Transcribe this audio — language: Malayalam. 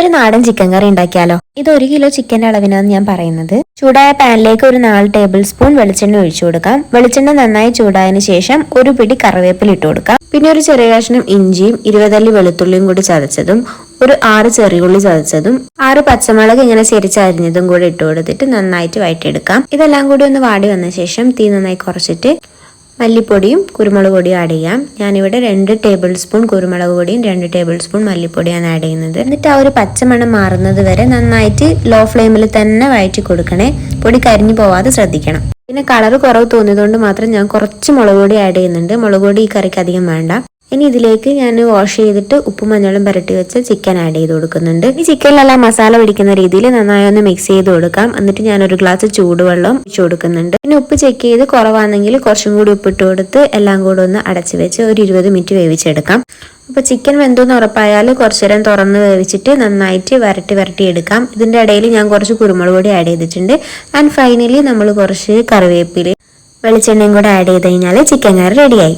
ഒരു നാടൻ ചിക്കൻ കറി ഉണ്ടാക്കിയാലോ? ഇത് 1 കിലോ ചിക്കൻ്റെ അളവിനാണ് ഞാൻ പറയുന്നത്. ചൂടായ പാനിലേക്ക് ഒരു 4 ടേബിൾ സ്പൂൺ വെളിച്ചെണ്ണ ഒഴിച്ചു കൊടുക്കാം. വെളിച്ചെണ്ണ നന്നായി ചൂടായതിനു ശേഷം ഒരു പിടി കറിവേപ്പില ഇട്ട് കൊടുക്കാം. പിന്നെ ഒരു ചെറിയ കഷ്ണം ഇഞ്ചിയും 20 അല്ലി വെളുത്തുള്ളിയും കൂടി ചതച്ചതും, ഒരു 6 ചെറിയുള്ളി ചതച്ചതും, 6 പച്ചമുളക് ഇങ്ങനെ ചെരിച്ചരിഞ്ഞതും കൂടി ഇട്ട് കൊടുത്തിട്ട് നന്നായിട്ട് വഴറ്റിയെടുക്കാം. ഇതെല്ലാം കൂടി ഒന്ന് വാടി വന്ന ശേഷം തീ നന്നായി കുറച്ചിട്ട് മല്ലിപ്പൊടിയും കുരുമുളക് പൊടിയും ആഡ് ചെയ്യാം. ഞാനിവിടെ 2 ടേബിൾ സ്പൂൺ കുരുമുളക് പൊടിയും 2 ടേബിൾ സ്പൂൺ മല്ലിപ്പൊടിയാണ് ആഡ് ചെയ്യുന്നത്. എന്നിട്ട് ആ ഒരു പച്ചമണം മാറുന്നത് വരെ നന്നായിട്ട് ലോ ഫ്ലെയിമിൽ തന്നെ വഴറ്റി കൊടുക്കണേ. പൊടി കരിഞ്ഞു പോവാതെ ശ്രദ്ധിക്കണം. പിന്നെ കളർ കുറവ് തോന്നിയതുകൊണ്ട് മാത്രം ഞാൻ കുറച്ച് മുളക് പൊടി ആഡ് ചെയ്യുന്നുണ്ട്. മുളക് പൊടി ഈ കറിക്ക് അധികം വേണ്ട. ഇനി ഇതിലേക്ക് ഞാൻ വാഷ് ചെയ്തിട്ട് ഉപ്പും മഞ്ഞളും പുരട്ടി വെച്ച് ചിക്കൻ ആഡ് ചെയ്ത് കൊടുക്കുന്നുണ്ട്. ഈ ചിക്കനിലെല്ലാം മസാല പിടിക്കുന്ന രീതിയിൽ നന്നായി ഒന്ന് മിക്സ് ചെയ്ത് കൊടുക്കാം. എന്നിട്ട് ഞാൻ ഒരു ഗ്ലാസ് ചൂടുവെള്ളം ഒഴിച്ചു കൊടുക്കുന്നുണ്ട്. പിന്നെ ഉപ്പ് ചെക്ക് ചെയ്ത് കുറവാണെങ്കിൽ കുറച്ചും കൂടി ഉപ്പിട്ട് കൊടുത്ത് എല്ലാം കൂടെ ഒന്ന് അടച്ചു വെച്ച് ഒരു 20 മിനിറ്റ് വേവിച്ചെടുക്കാം. അപ്പോൾ ചിക്കൻ വെന്തെന്ന് ഉറപ്പായാൽ കുറച്ചു നേരം തുറന്ന് വേവിച്ചിട്ട് നന്നായിട്ട് വരട്ടി എടുക്കാം. ഇതിൻ്റെ ഇടയിൽ ഞാൻ കുറച്ച് കുരുമുളക് പൊടി ആഡ് ചെയ്തിട്ടുണ്ട്. ആൻഡ് ഫൈനലി നമ്മൾ കുറച്ച് കറിവേപ്പില വെളിച്ചെണ്ണയും കൂടെ ആഡ് ചെയ്ത് കഴിഞ്ഞാൽ ചിക്കൻ കറി റെഡിയായി.